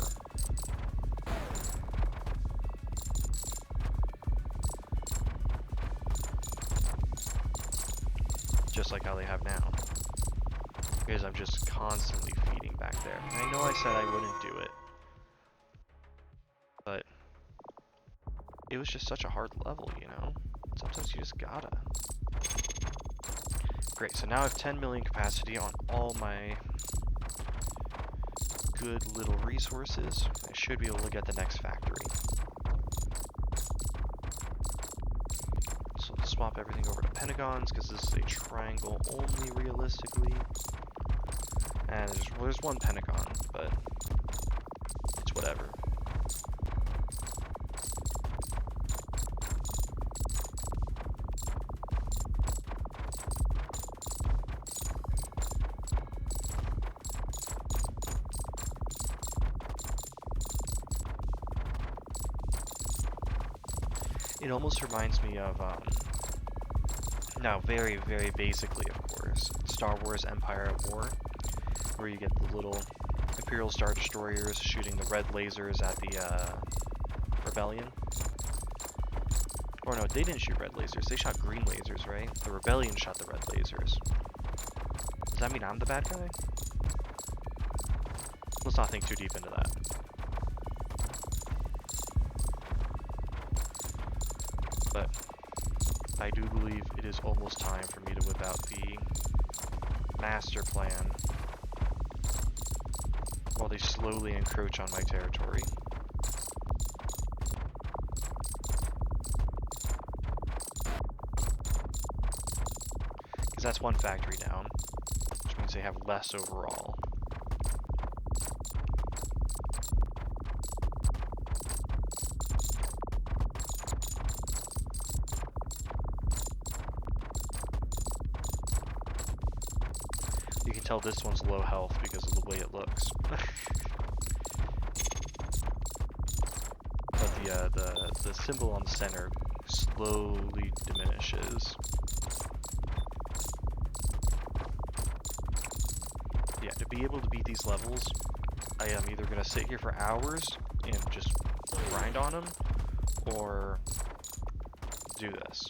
Just like how they have now. Because I'm just constantly feeding back there. And I know I said I wouldn't do it, but it was just such a hard level, you know? Sometimes you just gotta. Great, so now I have 10 million capacity on all my good little resources. I should be able to get the next factory. So let's swap everything over to pentagons, because this is a triangle only realistically. And there's one pentagon, but it's whatever. It almost reminds me of, now very, very basically, of course, Star Wars Empire at War, where you get the little Imperial Star Destroyers shooting the red lasers at the, Rebellion. Or no, they didn't shoot red lasers, they shot green lasers, right? The Rebellion shot the red lasers. Does that mean I'm the bad guy? Let's not think too deep into that. But I do believe it is almost time for me to whip out the master plan while they slowly encroach on my territory. Because that's one factory down, which means they have less overall. You can tell this one's low health because of the way it looks. But the symbol on the center slowly diminishes. Yeah, to be able to beat these levels, I am either going to sit here for hours and just grind on them, or do this.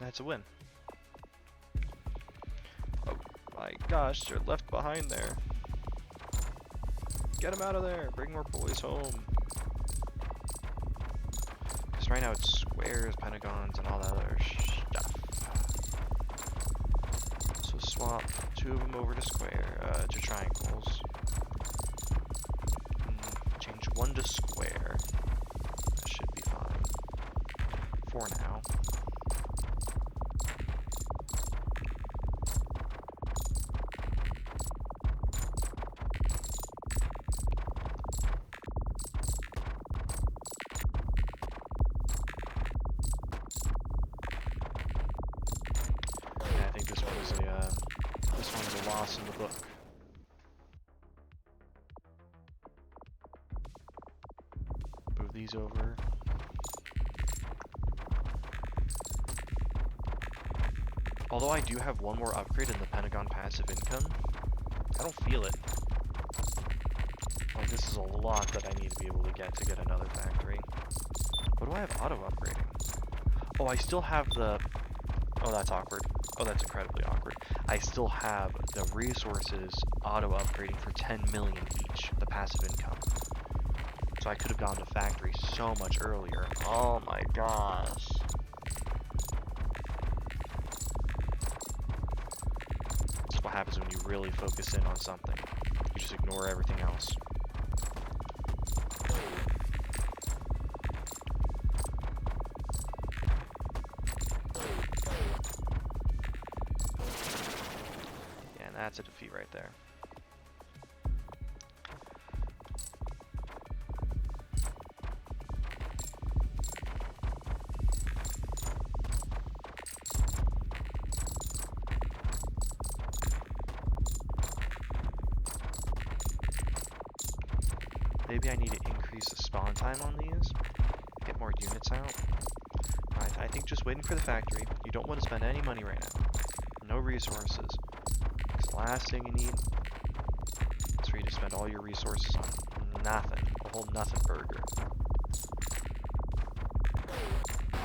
That's a win. Oh my gosh, they're left behind there. Get them out of there, bring more boys home. Because right now it's squares, pentagons, and all that other stuff. So swap 2 of them over to to triangles. Change 1 to square. That should be fine. For now. In the book. Move these over. Although I do have one more upgrade in the Pentagon passive income, I don't feel it. Like, this is a lot that I need to be able to get another factory. What do I have auto upgrading? Oh, I still have the... Oh, that's awkward. Oh, that's incredibly awkward. I still have the resources auto upgrading for 10 million each, the passive income. So I could have gone to factory so much earlier. Oh my gosh. That's what happens when you really focus in on something. You just ignore everything else. That's a defeat right there. Maybe I need to increase the spawn time on these. Get more units out. I think just waiting for the factory. You don't want to spend any money right now. No resources. Because the last thing you need is for you to spend all your resources on nothing. A whole nothing burger.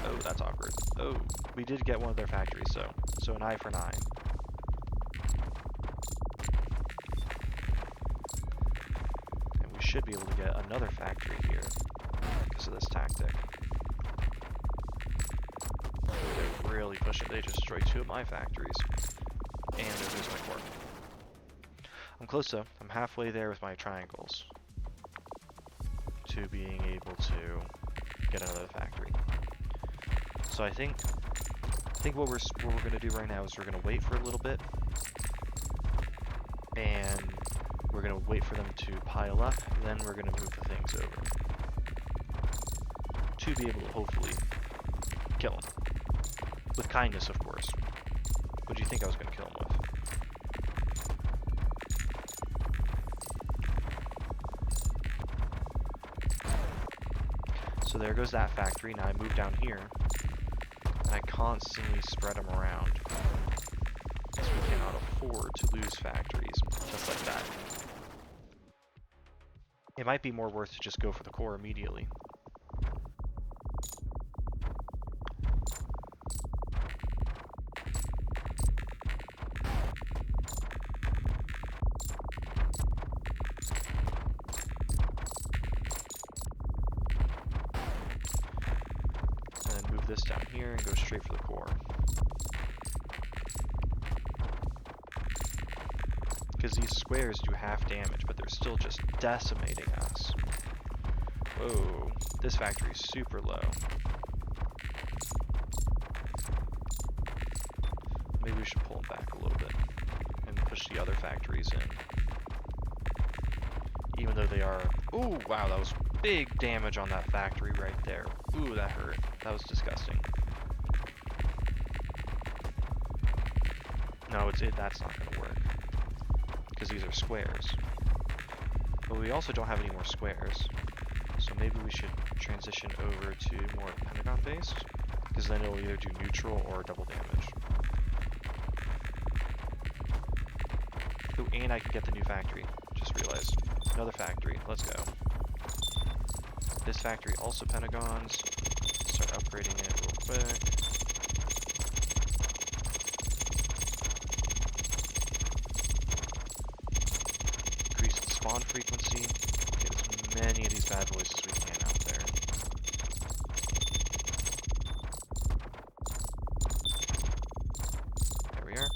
Oh, that's awkward. Oh, we did get one of their factories, so an eye for an eye. And we should be able to get another factory here because of this tactic. They're really pushing. They just destroyed 2 of my factories. And there goes my core. I'm close though. I'm halfway there with my triangles to being able to get another factory. So I think what we're gonna do right now is we're gonna wait for a little bit, and we're gonna wait for them to pile up. Then we're gonna move the things over to be able to hopefully kill them with kindness, of course. What do you think I was gonna kill them with? So there goes that factory. Now I move down here. I constantly spread them around, because we cannot afford to lose factories just like that. It might be more worth to just go for the core immediately. This down here and go straight for the core. Because these squares do half damage, but they're still just decimating us. Whoa, this factory's super low. Maybe we should pull them back a little bit and push the other factories in. Even though they are... Ooh, wow, that was big damage on that factory right there. Ooh, that hurt. That was disgusting. No, that's not going to work. Because these are squares. But we also don't have any more squares. So maybe we should transition over to more pentagon-based. Because then it'll either do neutral or double damage. Ooh, and I can get the new factory. Just realized. Another factory. Let's go. This factory also pentagons. Start upgrading it real quick. Increase the spawn frequency. Get as many of these bad boys as we can out there. There we are.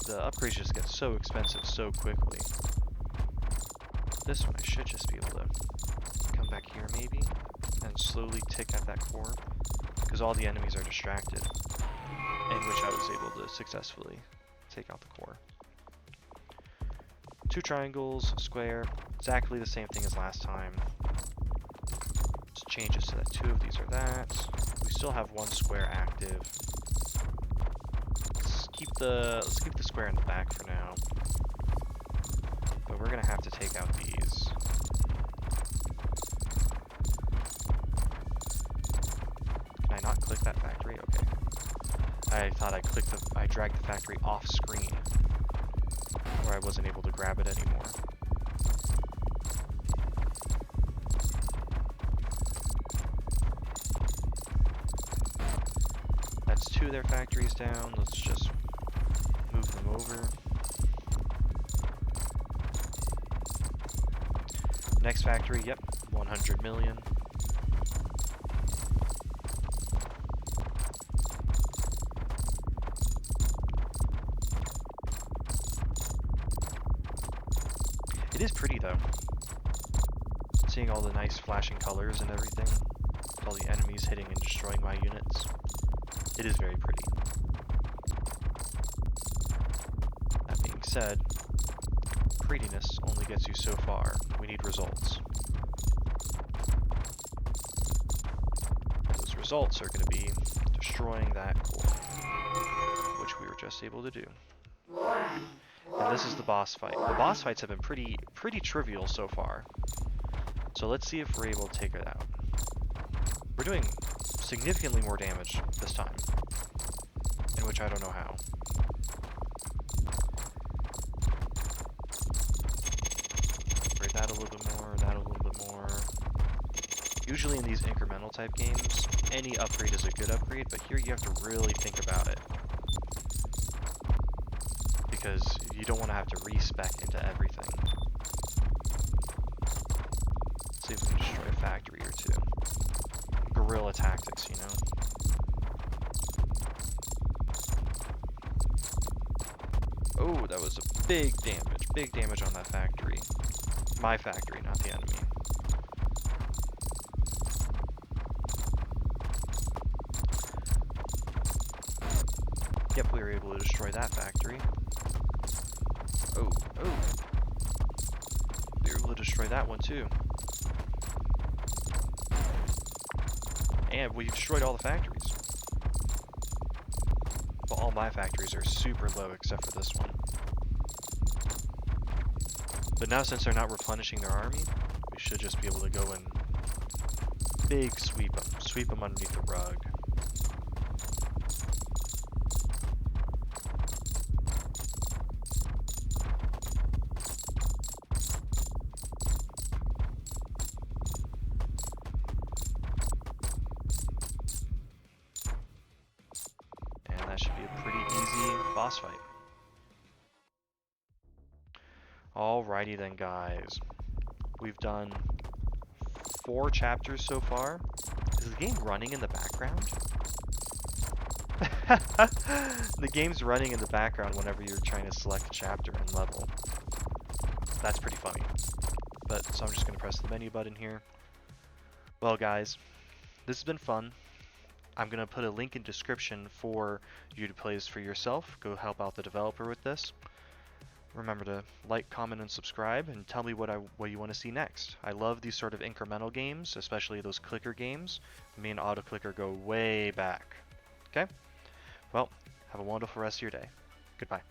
The upgrades just get so expensive so quickly. This one I should just be able to come back here maybe and slowly tick at that core, because all the enemies are distracted, in which I was able to successfully take out the core. 2 triangles, square, exactly the same thing as last time. Just changes so that 2 of these are that. We still have 1 square active. Let's keep the square in the back for now. But we're gonna have to take out these. Can I not click that factory? Okay. I thought I dragged the factory off screen, where I wasn't able to grab it anymore. That's 2 of their factories down. Let's just move them over. Next factory, yep, 100 million. It is pretty though. Seeing all the nice flashing colors and everything. All the enemies hitting and destroying my units. It is very pretty. That being said, prettiness only gets you so far. We need results. Those results are going to be destroying that core, which we were just able to do. And this is the boss fight. The boss fights have been pretty trivial so far. So let's see if we're able to take it out. We're doing significantly more damage this time, in which I don't know how. Upgrade that a little bit more, that a little bit more. Usually in these incremental type games, any upgrade is a good upgrade, but here you have to really think about it. Because you don't want to have to respec into everything. Let's see if we can destroy a factory or two. Guerrilla tactics, you know? Oh, that was a big damage. Big damage on that factory. My factory, not the enemy. Yep, we were able to destroy that factory. Oh. We were able to destroy that one too. And we destroyed all the factories. But all my factories are super low except for this one. But now since they're not replenishing their army, we should just be able to go and big sweep them. Sweep them underneath the rug. That should be a pretty easy boss fight. Alrighty then, guys. We've done 4 chapters so far. Is the game running in the background? The game's running in the background whenever you're trying to select a chapter and level. That's pretty funny. But so I'm just going to press the menu button here. Well, guys, this has been fun. I'm going to put a link in description for you to play this for yourself. Go help out the developer with this. Remember to like, comment, and subscribe, and tell me what you want to see next. I love these sort of incremental games, especially those clicker games. Me and Auto Clicker go way back. Okay? Well, have a wonderful rest of your day. Goodbye.